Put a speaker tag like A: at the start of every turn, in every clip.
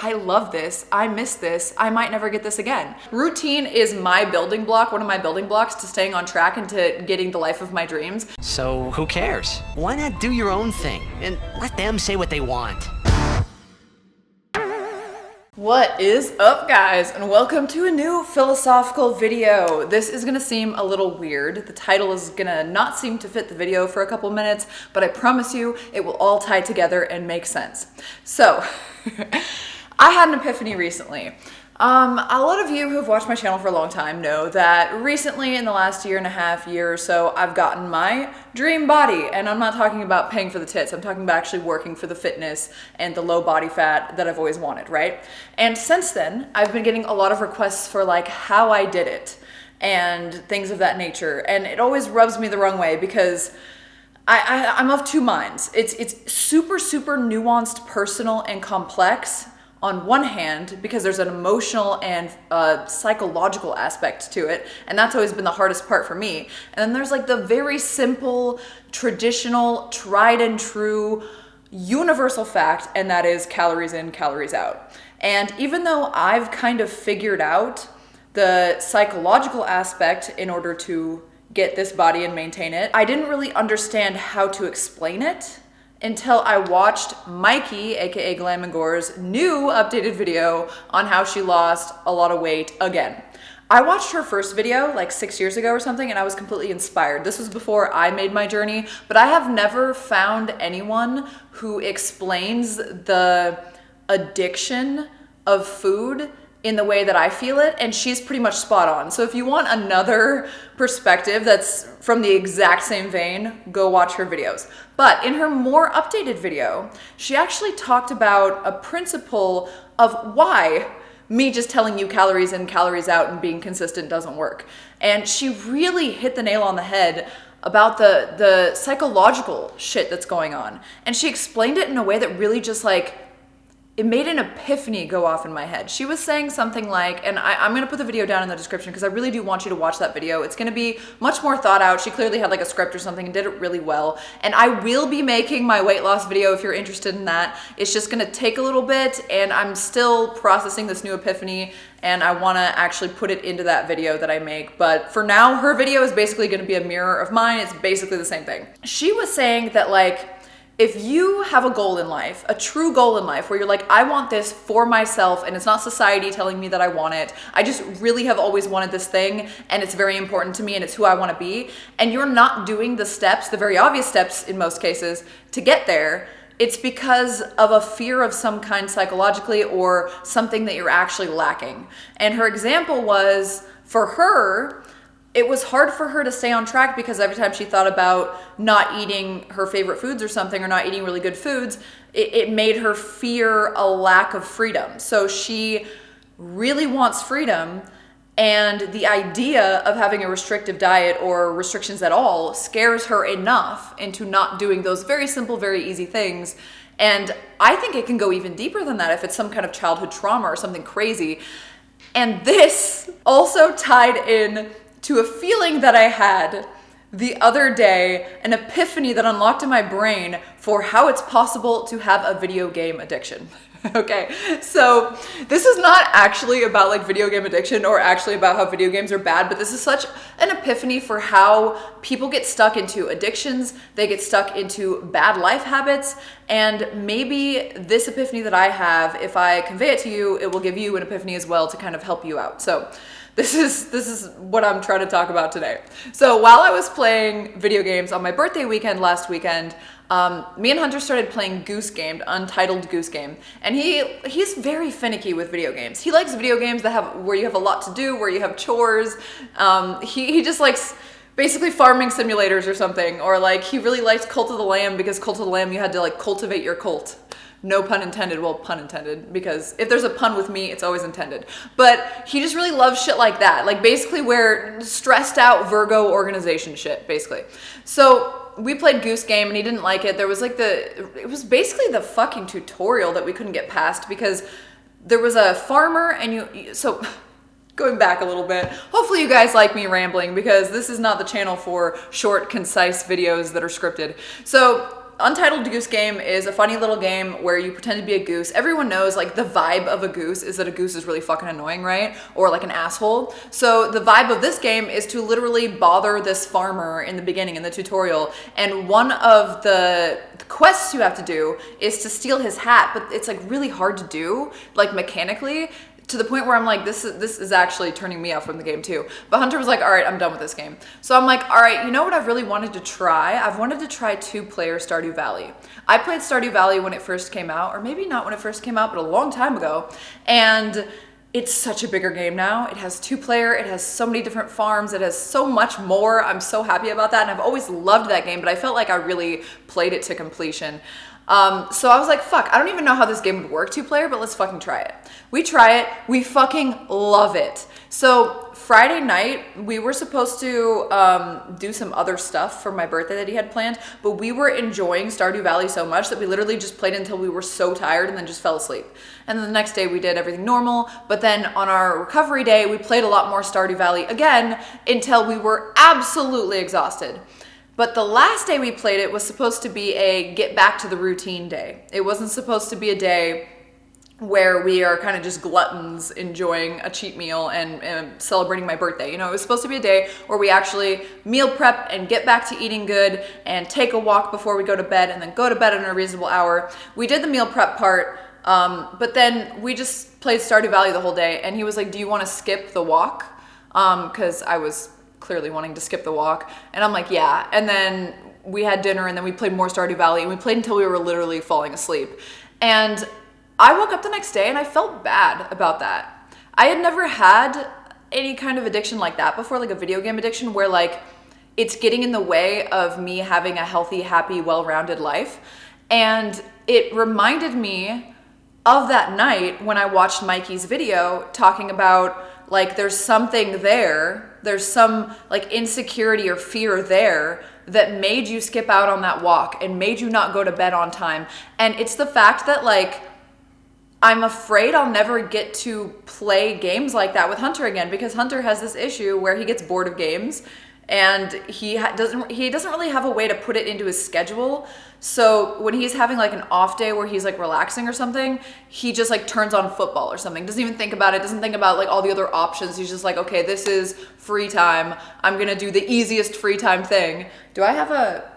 A: I love this, I miss this, I might never get this again. Routine is my building block, one of my building blocks to staying on track and to getting the life of my dreams.
B: So who cares? Why not do your own thing and let them say what they want?
A: What is up, guys, and welcome to a new philosophical video. This is gonna seem a little weird. The title is gonna not seem to fit the video for a couple minutes, but I promise you it will all tie together and make sense. So, I had an epiphany recently. A lot of you who've watched my channel for a long time know that recently, in the last year and a half, year or so, I've gotten my dream body. And I'm not talking about paying for the tits. I'm talking about actually working for the fitness and the low body fat that I've always wanted, right? And since then, I've been getting a lot of requests for like how I did it and things of that nature. And it always rubs me the wrong way because I'm of two minds. It's super, super nuanced, personal, and complex on one hand, because there's an emotional and psychological aspect to it, and that's always been the hardest part for me. And then there's like the very simple, traditional, tried and true, universal fact, and that is calories in, calories out. And even though I've kind of figured out the psychological aspect in order to get this body and maintain it, I didn't really understand how to explain it until I watched Mikey, aka Glam and Gore's, new updated video on how she lost a lot of weight again. I watched her first video like 6 years ago or something, and I was completely inspired. This was before I made my journey, but I have never found anyone who explains the addiction of food in the way that I feel it, and she's pretty much spot on. So if you want another perspective that's from the exact same vein, go watch her videos. But in her more updated video, she actually talked about a principle of why me just telling you calories in, calories out and being consistent doesn't work. And she really hit the nail on the head about the psychological shit that's going on. And she explained it in a way that really just like, it made an epiphany go off in my head. She was saying something like, and I'm gonna put the video down in the description because I really do want you to watch that video. It's gonna be much more thought out. She clearly had like a script or something and did it really well. And I will be making my weight loss video if you're interested in that. It's just gonna take a little bit, and I'm still processing this new epiphany, and I wanna actually put it into that video that I make. But for now, her video is basically gonna be a mirror of mine. It's basically the same thing. She was saying that like, if you have a goal in life, a true goal in life where you're like, I want this for myself and it's not society telling me that I want it, I just really have always wanted this thing and it's very important to me and it's who I want to be, and you're not doing the steps, the very obvious steps in most cases, to get there, it's because of a fear of some kind psychologically or something that you're actually lacking. And her example was, for her, it was hard for her to stay on track because every time she thought about not eating her favorite foods or something, or not eating really good foods, it made her fear a lack of freedom. So she really wants freedom, and the idea of having a restrictive diet or restrictions at all scares her enough into not doing those very simple, very easy things. And I think it can go even deeper than that if it's some kind of childhood trauma or something crazy. And this also tied in to a feeling that I had the other day, an epiphany that unlocked in my brain for how it's possible to have a video game addiction. Okay, so this is not actually about like video game addiction or actually about how video games are bad, but this is such an epiphany for how people get stuck into addictions, they get stuck into bad life habits, and maybe this epiphany that I have, if I convey it to you, it will give you an epiphany as well to kind of help you out. So this is what I'm trying to talk about today. So while I was playing video games on my birthday weekend last weekend, me and Hunter started playing Goose Game, Untitled Goose Game, and he's very finicky with video games. He likes video games that have where you have a lot to do, where you have chores. He just likes basically farming simulators or something, or like he really likes Cult of the Lamb because Cult of the Lamb you had to like cultivate your cult. No pun intended, well, pun intended, because if there's a pun with me, it's always intended. But he just really loves shit like that, like basically where stressed out Virgo organization shit, basically. So we played Goose Game and he didn't like it. There was like it was basically the fucking tutorial that we couldn't get past because there was a farmer and so going back a little bit, hopefully you guys like me rambling because this is not the channel for short, concise videos that are scripted. So Untitled Goose Game is a funny little game where you pretend to be a goose. Everyone knows like the vibe of a goose is that a goose is really fucking annoying, right? Or like an asshole. So the vibe of this game is to literally bother this farmer in the beginning in the tutorial. And one of the quests you have to do is to steal his hat, but it's like really hard to do, like mechanically, to the point where I'm like, this is actually turning me off from the game too. But Hunter was like, all right, I'm done with this game. So I'm like, all right, you know what I've really wanted to try? I've wanted to try 2-player Stardew Valley. I played Stardew Valley when it first came out, or maybe not when it first came out, but a long time ago. And it's such a bigger game now. It has 2-player, it has so many different farms, it has so much more. I'm so happy about that, and I've always loved that game, but I felt like I really played it to completion. So I was like, fuck, I don't even know how this game would work 2-player, but let's fucking try it. We try it, we fucking love it. So Friday night, we were supposed to do some other stuff for my birthday that he had planned, but we were enjoying Stardew Valley so much that we literally just played until we were so tired and then just fell asleep. And then the next day we did everything normal, but then on our recovery day, we played a lot more Stardew Valley again until we were absolutely exhausted. But the last day we played it was supposed to be a get back to the routine day. It wasn't supposed to be a day where we are kind of just gluttons enjoying a cheat meal and celebrating my birthday. You know, it was supposed to be a day where we actually meal prep and get back to eating good and take a walk before we go to bed and then go to bed at a reasonable hour. We did the meal prep part, but then we just played Stardew Valley the whole day, and he was like, do you want to skip the walk? Because I was clearly wanting to skip the walk, and I'm like, yeah. And then we had dinner, and then we played more Stardew Valley, and we played until we were literally falling asleep. And I woke up the next day and I felt bad about that. I had never had any kind of addiction like that before, like a video game addiction where like it's getting in the way of me having a healthy, happy, well-rounded life. And it reminded me of that night when I watched Mikey's video talking about like there's something there, there's some like insecurity or fear there that made you skip out on that walk and made you not go to bed on time. And it's the fact that like I'm afraid I'll never get to play games like that with Hunter again, because Hunter has this issue where he gets bored of games and he doesn't really have a way to put it into his schedule. So when he's having like an off day where he's like relaxing or something, he just like turns on football or something. Doesn't even think about it, doesn't think about like all the other options. He's just like, okay, this is free time. I'm gonna do the easiest free time thing. Do I have a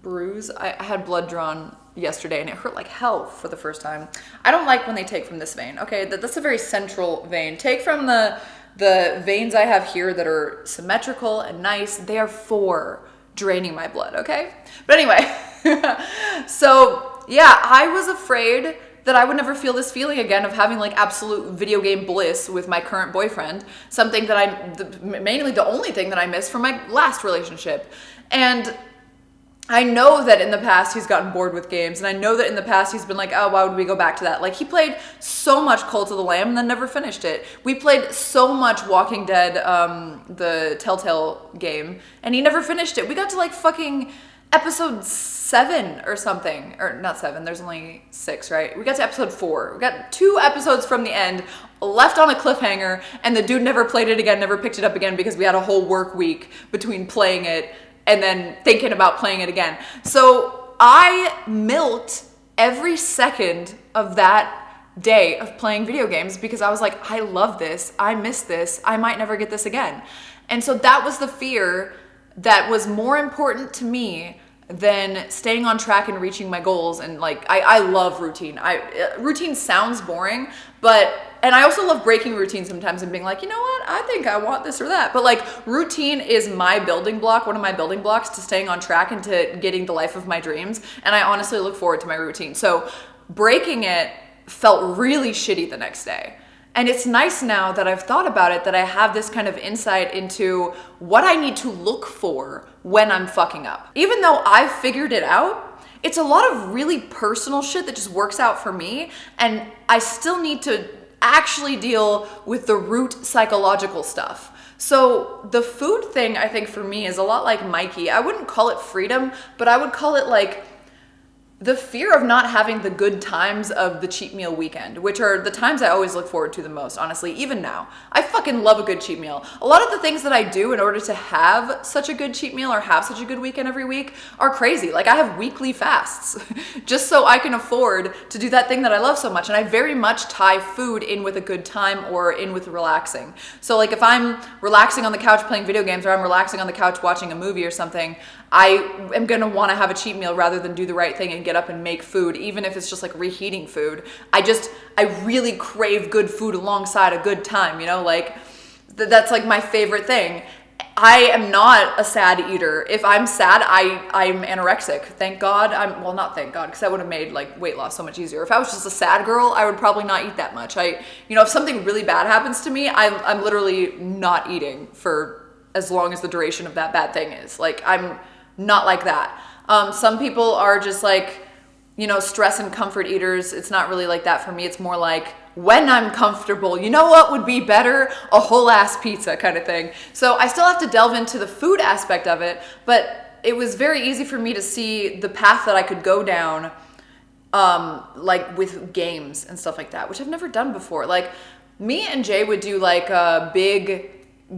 A: bruise? I had blood drawn yesterday and it hurt like hell for the first time. I don't like when they take from this vein. Okay, that's a very central vein. Take from the veins I have here that are symmetrical and nice. They are for draining my blood, okay? But anyway, so yeah, I was afraid that I would never feel this feeling again of having like absolute video game bliss with my current boyfriend, something that mainly the only thing that I miss from my last relationship. And I know that in the past he's gotten bored with games, and I know that in the past he's been like, oh, why would we go back to that? Like, he played so much Cult of the Lamb and then never finished it. We played so much Walking Dead, the Telltale game, and he never finished it. We got to like fucking episode 7 or something, or not 7, there's only 6, right? We got to episode 4. We got 2 episodes from the end, left on a cliffhanger, and the dude never played it again, never picked it up again, because we had a whole work week between playing it and then thinking about playing it again. So I milked every second of that day of playing video games because I was like, I love this, I miss this, I might never get this again. And so that was the fear that was more important to me than staying on track and reaching my goals. And like, I love routine. Routine sounds boring, and I also love breaking routine sometimes and being like, you know what, I think I want this or that. But like, routine is my building block, one of my building blocks to staying on track and to getting the life of my dreams. And I honestly look forward to my routine. So breaking it felt really shitty the next day. And it's nice now that I've thought about it, that I have this kind of insight into what I need to look for when I'm fucking up. Even though I've figured it out, it's a lot of really personal shit that just works out for me. And I still need to actually deal with the root psychological stuff. So the food thing, I think for me, is a lot like Mikey. I wouldn't call it freedom, but I would call it like the fear of not having the good times of the cheat meal weekend, which are the times I always look forward to the most, honestly, even now. I fucking love a good cheat meal. A lot of the things that I do in order to have such a good cheat meal or have such a good weekend every week are crazy. Like I have weekly fasts just so I can afford to do that thing that I love so much. And I very much tie food in with a good time or in with relaxing. So like if I'm relaxing on the couch playing video games or I'm relaxing on the couch watching a movie or something, I am gonna wanna have a cheat meal rather than do the right thing and get up and make food, even if it's just like reheating food. I really crave good food alongside a good time, you know, like that's like my favorite thing. I am not a sad eater. If I'm sad, I'm anorexic. Thank God. Well, not thank God, because that would have made like weight loss so much easier. If I was just a sad girl, I would probably not eat that much. If something really bad happens to me, I'm literally not eating for as long as the duration of that bad thing is. Like I'm not like that. Some people are just like, stress and comfort eaters. It's not really like that for me. It's more like when I'm comfortable, you know what would be better? A whole ass pizza kind of thing. So I still have to delve into the food aspect of it, but it was very easy for me to see the path that I could go down, like with games and stuff like that, which I've never done before. Like me and Jay would do like a big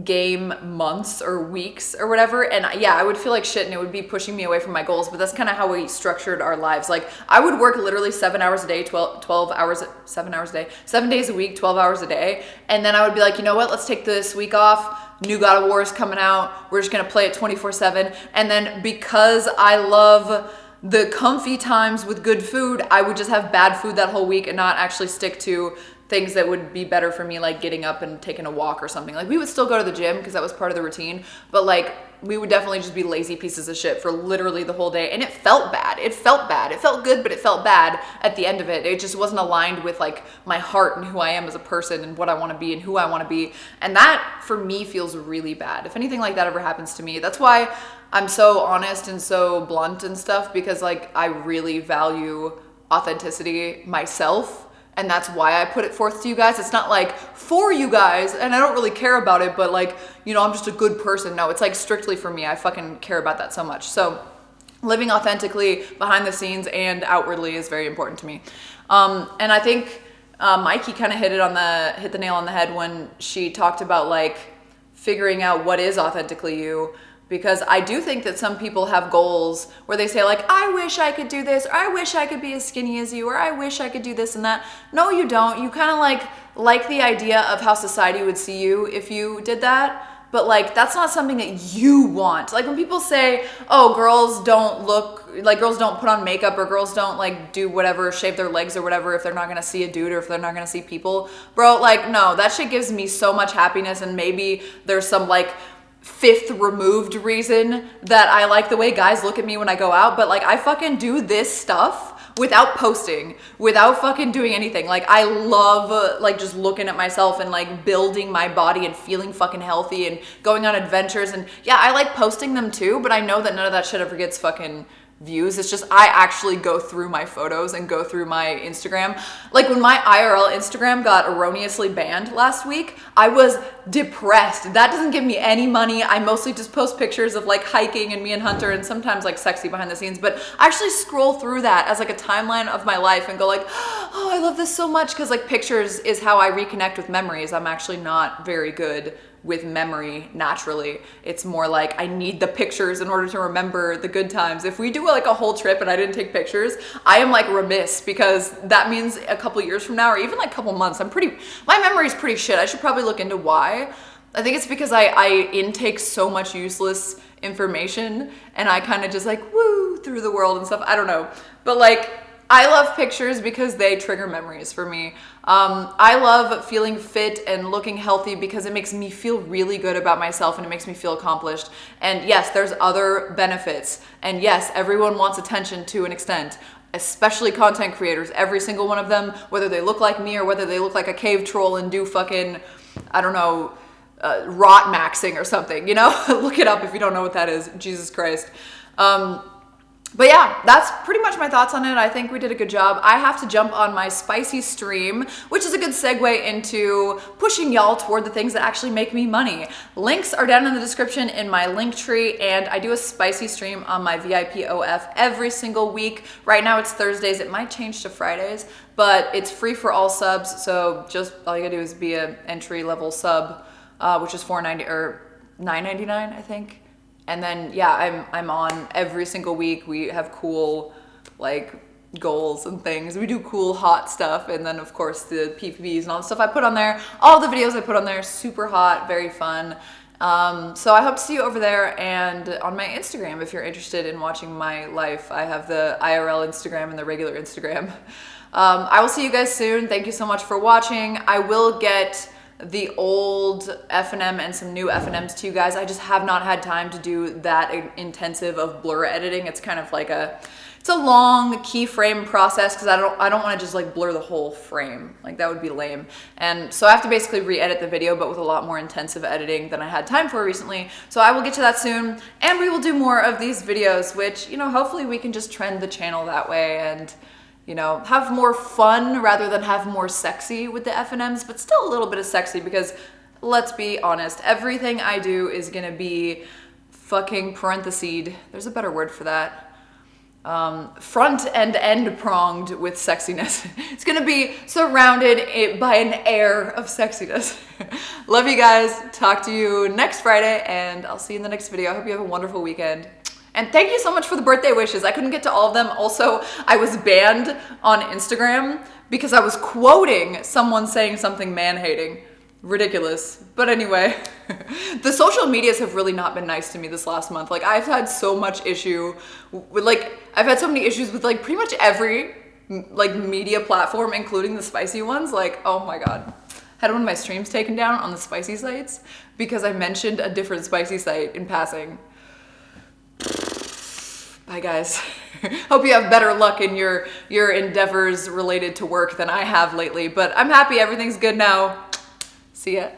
A: game months or weeks or whatever, and yeah, I would feel like shit and it would be pushing me away from my goals, but that's kind of how we structured our lives. Like I would work literally 7 hours a day, 12 hours, 7 hours a day, 7 days a week, 12 hours a day, and then I would be like, you know what, let's take this week off, new God of War is coming out, we're just gonna play it 24/7, and then because I love the comfy times with good food, I would just have bad food that whole week and not actually stick to things that would be better for me, like getting up and taking a walk or something. Like we would still go to the gym because that was part of the routine, but like we would definitely just be lazy pieces of shit for literally the whole day. And it felt bad. It felt good, but it felt bad at the end of it. It just wasn't aligned with like my heart and who I am as a person and what I want to be and who I want to be. And that for me feels really bad. If anything like that ever happens to me, that's why I'm so honest and so blunt and stuff, because like I really value authenticity myself. And that's why I put it forth to you guys. It's not like for you guys, and I don't really care about it, but like, I'm just a good person. No, it's like strictly for me. I fucking care about that so much. So living authentically behind the scenes and outwardly is very important to me. And I think Mikey kind of hit the nail on the head when she talked about like figuring out what is authentically you. Because I do think that some people have goals where they say like, I wish I could do this, or I wish I could be as skinny as you, or I wish I could do this and that. No, you don't. You kind of like the idea of how society would see you if you did that. But like, that's not something that you want. Like when people say, oh, girls don't put on makeup, or girls don't like do whatever, shave their legs or whatever if they're not gonna see a dude or if they're not gonna see people. Bro, like, no, that shit gives me so much happiness, and maybe there's some like fifth removed reason that I like the way guys look at me when I go out, but like I fucking do this stuff without posting, without fucking doing anything. Like I love like just looking at myself and like building my body and feeling fucking healthy and going on adventures, and yeah, I like posting them too, but I know that none of that shit ever gets fucking views. It's just I actually go through my photos and go through my Instagram. Like when my IRL Instagram got erroneously banned last week, I was depressed. That doesn't give me any money. I mostly just post pictures of like hiking and me and Hunter, and sometimes like sexy behind the scenes, but I actually scroll through that as like a timeline of my life and go like, oh, I love this so much, because like pictures is how I reconnect with memories. I'm actually not very good with memory naturally. It's more like I need the pictures in order to remember the good times. If we do like a whole trip and I didn't take pictures, I am like remiss, because that means a couple years from now, or even like a couple months, my memory is pretty shit. I should probably look into why. I think it's because I intake so much useless information and I kind of just like woo through the world and stuff. I don't know, but like I love pictures because they trigger memories for me. I love feeling fit and looking healthy because it makes me feel really good about myself and it makes me feel accomplished. And yes, there's other benefits. And yes, everyone wants attention to an extent, especially content creators, every single one of them, whether they look like me or whether they look like a cave troll and do fucking, I don't know, rot maxing or something, Look it up if you don't know what that is. Jesus Christ. But yeah, that's pretty much my thoughts on it. I think we did a good job. I have to jump on my spicy stream, which is a good segue into pushing y'all toward the things that actually make me money. Links are down in the description in my link tree, and I do a spicy stream on my VIP OF every single week. Right now it's Thursdays. It might change to Fridays, but it's free for all subs. So just all you gotta do is be an entry level sub, which is $4.90 or $9.99, I think. And then, yeah, I'm on every single week. We have cool, like, goals and things. We do cool, hot stuff. And then, of course, the PPBs and all the stuff I put on there. All the videos I put on there, super hot, very fun. So I hope to see you over there and on my Instagram if you're interested in watching my life. I have the IRL Instagram and the regular Instagram. I will see you guys soon. Thank you so much for watching. I will get the old F&M and some new F&Ms to you guys. I just have not had time to do that intensive of blur editing. It's kind of like it's a long keyframe process because I don't want to just like blur the whole frame. Like that would be lame. And so I have to basically re-edit the video, but with a lot more intensive editing than I had time for recently. So I will get to that soon, and we will do more of these videos, which, you know, hopefully we can just trend the channel that way and, you know, have more fun rather than have more sexy with the F&Ms, but still a little bit of sexy because, let's be honest, everything I do is gonna be fucking parenthesed. There's a better word for that. Front and end pronged with sexiness. It's gonna be surrounded by an air of sexiness. Love you guys. Talk to you next Friday, and I'll see you in the next video. I hope you have a wonderful weekend. And thank you so much for the birthday wishes. I couldn't get to all of them. Also, I was banned on Instagram because I was quoting someone saying something man-hating. Ridiculous. But anyway, the social medias have really not been nice to me this last month. Like, I've had so much issue with, like, I've had so many issues with, like, pretty much every, like, media platform, including the spicy ones. Like, oh my God. Had one of my streams taken down on the spicy sites because I mentioned a different spicy site in passing. Bye guys. Hope you have better luck in your endeavors related to work than I have lately, but I'm happy everything's good now. See ya.